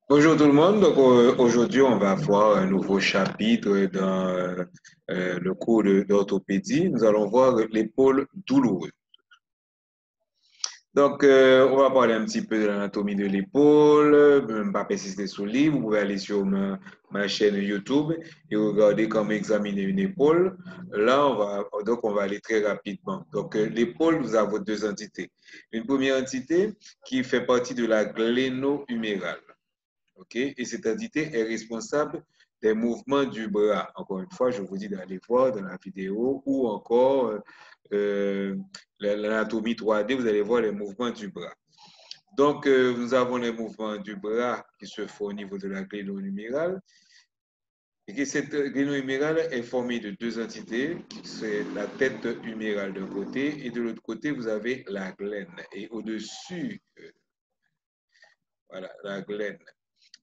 Bonjour tout le monde. Donc, aujourd'hui, on va voir un nouveau chapitre dans le cours d'orthopédie. Nous allons voir l'épaule douloureuse. Donc, on va parler un petit peu de l'anatomie de l'épaule. Ne pas persister sur le livre. Vous pouvez aller sur ma chaîne YouTube et regarder comment examiner une épaule. Là, on va aller très rapidement. Donc, l'épaule, nous avons deux entités. Une première entité qui fait partie de la gléno-humérale. OK? Et cette entité est responsable des mouvements du bras. Encore une fois, je vous dis d'aller voir dans la vidéo ou encore euh, l'anatomie 3D, vous allez voir les mouvements du bras. Donc, nous avons les mouvements du bras qui se font au niveau de la gléno-humérale. Et que cette gléno-humérale est formée de deux entités, c'est la tête humérale d'un côté et de l'autre côté, vous avez la glène. Et au-dessus, voilà, la glène.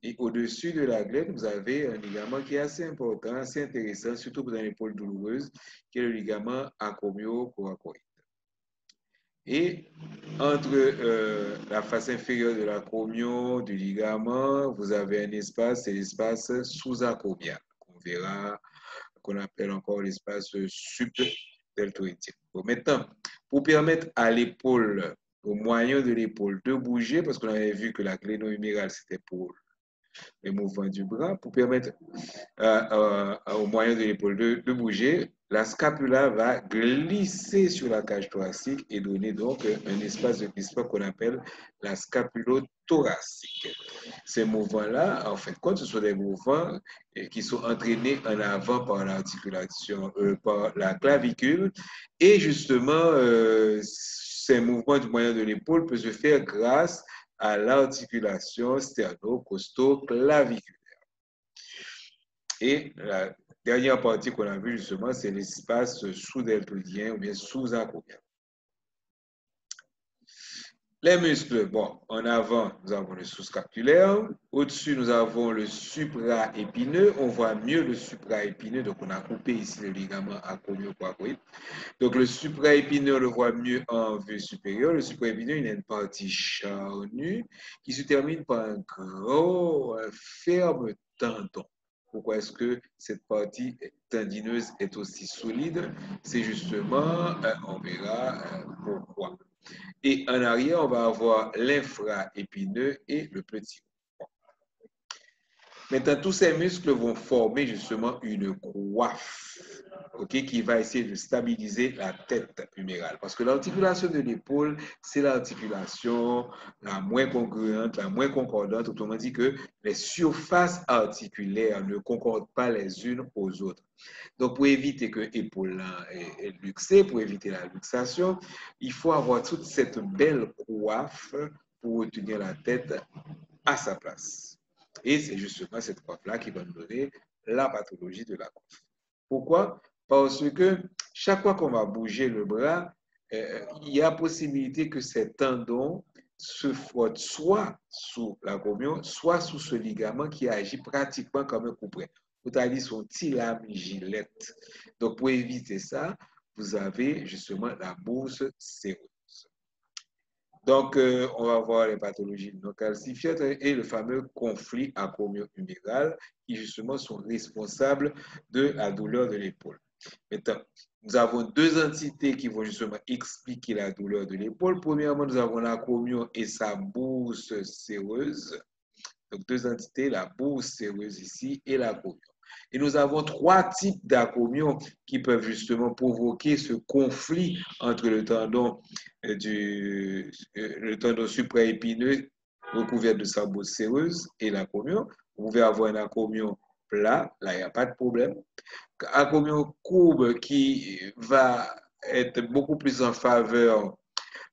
Et au-dessus de la glène, vous avez un ligament qui est assez important, assez intéressant, surtout pour une épaule douloureuse, qui est le ligament acromio-coracoïde. Et entre la face inférieure de l'acromio, du ligament, vous avez un espace, c'est l'espace sous-acromial, qu'on verra, qu'on appelle encore l'espace subdeltoïdien. Bon, maintenant, pour permettre à l'épaule, au moyen de l'épaule, de bouger, parce qu'on avait vu que la gléno-humérale, c'était pour les mouvements du bras pour permettre au moyen de l'épaule de bouger. La scapula va glisser sur la cage thoracique et donner donc un espace de glissement qu'on appelle la scapulothoracique. Ces mouvements-là, en fait, quand ce sont des mouvements qui sont entraînés en avant par l'articulation, par la clavicule, et justement, ces mouvements du moyen de l'épaule peuvent se faire grâce à l'articulation sterno-costo-claviculaire. Et la dernière partie qu'on a vue justement, c'est l'espace sous-deltoïdien ou bien sous-acromial. Les muscles, bon, en avant, nous avons le sous-scapulaire. Au-dessus, nous avons le supraépineux. On voit mieux le supraépineux. Donc, on a coupé ici le ligament acromio-coracoïde. Donc, le supraépineux, on le voit mieux en vue supérieure. Le supraépineux, il a une partie charnue qui se termine par un gros, ferme tendon. Pourquoi est-ce que cette partie tendineuse est aussi solide? C'est justement, on verra pourquoi. Et en arrière, on va avoir l'infraépineux et le petit. Maintenant, tous ces muscles vont former justement une coiffe, ok, qui va essayer de stabiliser la tête humérale. Parce que l'articulation de l'épaule, c'est l'articulation la moins congruente, la moins concordante. Autrement dit que les surfaces articulaires ne concordent pas les unes aux autres. Donc, pour éviter que l'épaule est luxée, pour éviter la luxation, il faut avoir toute cette belle coiffe pour retenir la tête à sa place. Et c'est justement cette coiffe-là qui va nous donner la pathologie de la coiffe. Pourquoi? Parce que chaque fois qu'on va bouger le bras, il y a possibilité que ces tendons se frottent soit sous l'acromion, soit sous ce ligament qui agit pratiquement comme un couperet. C'est-à-dire son petit lame gilette. Donc, pour éviter ça, vous avez justement la bourse séreuse. Donc, on va voir les pathologies non calcifiantes et le fameux conflit acromio-huméral qui, justement, sont responsables de la douleur de l'épaule. Maintenant, nous avons deux entités qui vont justement expliquer la douleur de l'épaule. Premièrement, nous avons l'acromion et sa bourse séreuse. Donc, deux entités, la bourse séreuse ici et l'acromion. Et nous avons trois types d'acromions qui peuvent justement provoquer ce conflit entre le tendon supraépineux recouvert de sa bourse séreuse et l'acromion. Vous pouvez avoir un acromion plat, là il n'y a pas de problème. Acromion courbe qui va être beaucoup plus en faveur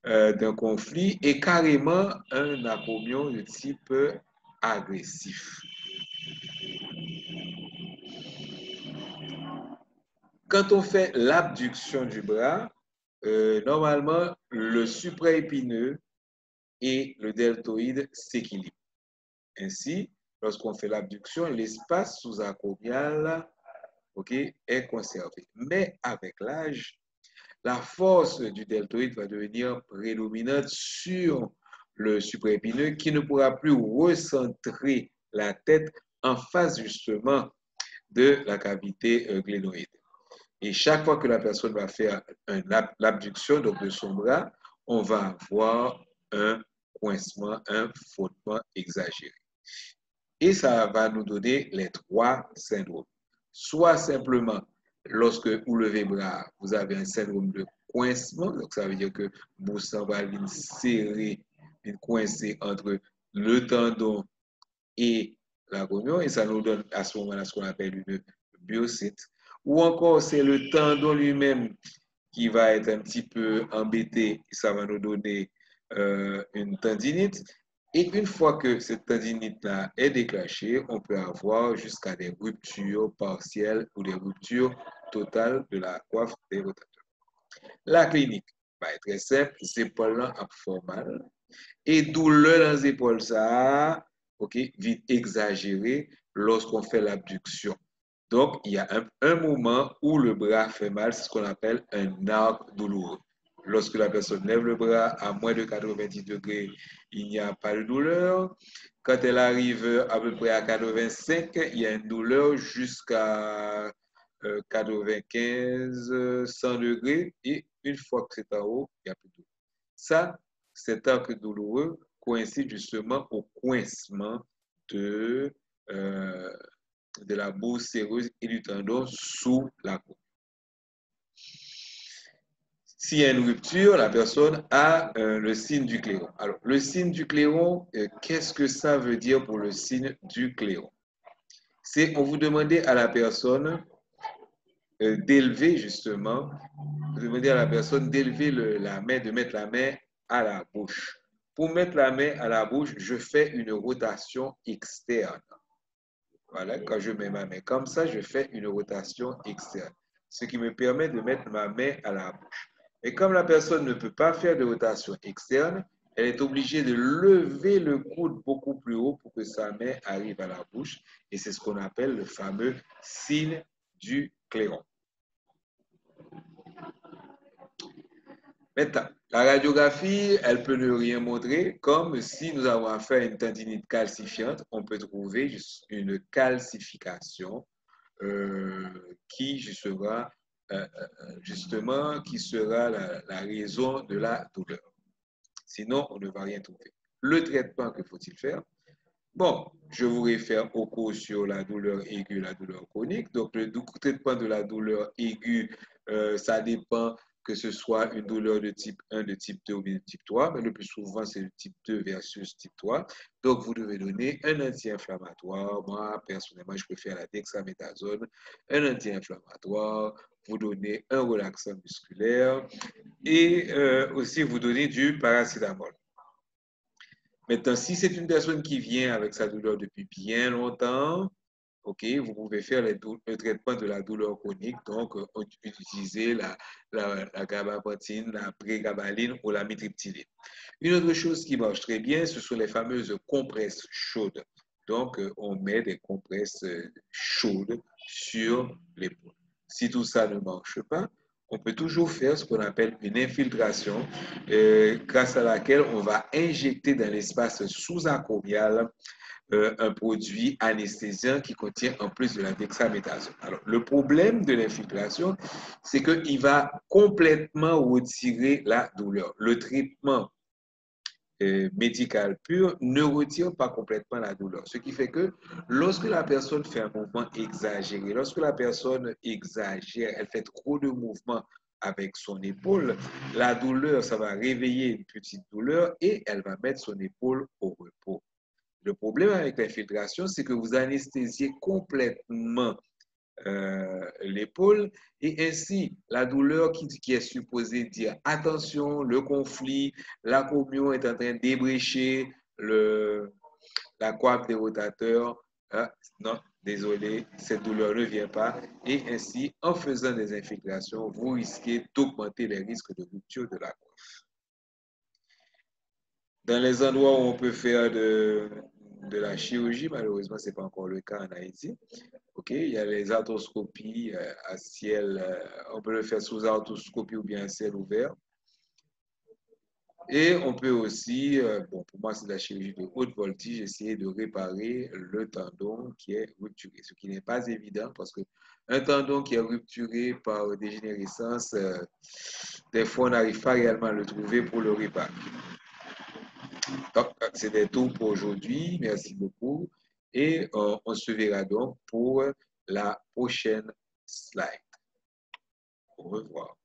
d'un conflit et carrément un acromion de type agressif. Quand on fait l'abduction du bras, normalement, le supraépineux et le deltoïde s'équilibrent. Ainsi, lorsqu'on fait l'abduction, l'espace sous-acromial, okay, est conservé. Mais avec l'âge, la force du deltoïde va devenir prédominante sur le supraépineux qui ne pourra plus recentrer la tête en face justement de la cavité glénoïde. Et chaque fois que la personne va faire l'abduction donc de son bras, on va avoir un coincement, un frottement exagéré. Et ça va nous donner les trois syndromes. Soit simplement, lorsque vous levez le bras, vous avez un syndrome de coincement, donc ça veut dire que vous va serrer, coincer entre le tendon et la rognon, et ça nous donne à ce moment-là ce qu'on appelle une myosite. Ou encore, c'est le tendon lui-même qui va être un petit peu embêté, et ça va nous donner une tendinite. Et une fois que cette tendinite-là est déclenchée, on peut avoir jusqu'à des ruptures partielles ou des ruptures totales de la coiffe des rotateurs. La clinique va être très simple, les épaules font mal. Et douleur dans les épaules, ça, ok, vite exagéré lorsqu'on fait l'abduction. Donc, il y a un moment où le bras fait mal, c'est ce qu'on appelle un arc douloureux. Lorsque la personne lève le bras à moins de 90 degrés, il n'y a pas de douleur. Quand elle arrive à peu près à 85, il y a une douleur jusqu'à 95, 100 degrés. Et une fois que c'est en haut, il n'y a plus de douleur. Ça, cet arc douloureux coïncide justement au coincement de la bourse séreuse et du tendon sous la côte. S'il y a une rupture, la personne a le signe du clairon. Alors, le signe du clairon, qu'est-ce que ça veut dire pour le signe du clairon? C'est, on vous demandait à la personne d'élever justement, vous demandez à la personne d'élever la main, de mettre la main à la bouche. Pour mettre la main à la bouche, je fais une rotation externe. Voilà, quand je mets ma main comme ça, je fais une rotation externe, ce qui me permet de mettre ma main à la bouche. Et comme la personne ne peut pas faire de rotation externe, elle est obligée de lever le coude beaucoup plus haut pour que sa main arrive à la bouche. Et c'est ce qu'on appelle le fameux signe du clairon. Maintenant, la radiographie, elle peut ne rien montrer, comme si nous avons affaire à une tendinite calcifiante, on peut trouver une calcification qui sera justement qui sera la raison de la douleur. Sinon, on ne va rien trouver. Le traitement, que faut-il faire? Bon, je vous réfère au cours sur la douleur aiguë, la douleur chronique. Donc, le traitement de la douleur aiguë, ça dépend que ce soit une douleur de type 1, de type 2 ou de type 3, mais le plus souvent, c'est le type 2 versus type 3. Donc, vous devez donner un anti-inflammatoire. Moi, personnellement, je préfère la dexaméthasone, un anti-inflammatoire, vous donnez un relaxant musculaire et aussi vous donnez du paracétamol. Maintenant, si c'est une personne qui vient avec sa douleur depuis bien longtemps, ok, vous pouvez faire le traitement de la douleur chronique, donc utiliser la gabapentin, la prégabaline ou la mitriptyline. Une autre chose qui marche très bien, ce sont les fameuses compresses chaudes. Donc, on met des compresses chaudes sur l'épaule. Si tout ça ne marche pas, on peut toujours faire ce qu'on appelle une infiltration, grâce à laquelle on va injecter dans l'espace sous-acromial un produit anesthésiant qui contient en plus de la dexaméthasone. Alors, le problème de l'infiltration, c'est qu'il va complètement retirer la douleur. Le traitement médical pur ne retire pas complètement la douleur. Ce qui fait que lorsque la personne fait un mouvement exagéré, lorsque la personne exagère, elle fait trop de mouvements avec son épaule, la douleur, ça va réveiller une petite douleur et elle va mettre son épaule au repos. Le problème avec l'infiltration, c'est que vous anesthésiez complètement l'épaule et ainsi la douleur qui est supposée dire attention, le conflit, la communion est en train d'ébrécher la coiffe des rotateurs. Non, désolé, cette douleur ne vient pas et ainsi en faisant des infiltrations, vous risquez d'augmenter les risques de rupture de la coiffe. Dans les endroits où on peut faire de la chirurgie, malheureusement, ce n'est pas encore le cas en Haïti. OK, il y a les arthroscopies à ciel, on peut le faire sous arthroscopie ou bien à ciel ouvert. Et on peut aussi, bon, pour moi, c'est de la chirurgie de haute voltige, essayer de réparer le tendon qui est rupturé, ce qui n'est pas évident parce que un tendon qui est rupturé par dégénérescence, des fois, on n'arrive pas réellement à le trouver pour le réparer. Donc, c'était tout pour aujourd'hui. Merci beaucoup. Et on se verra donc pour la prochaine slide. Au revoir.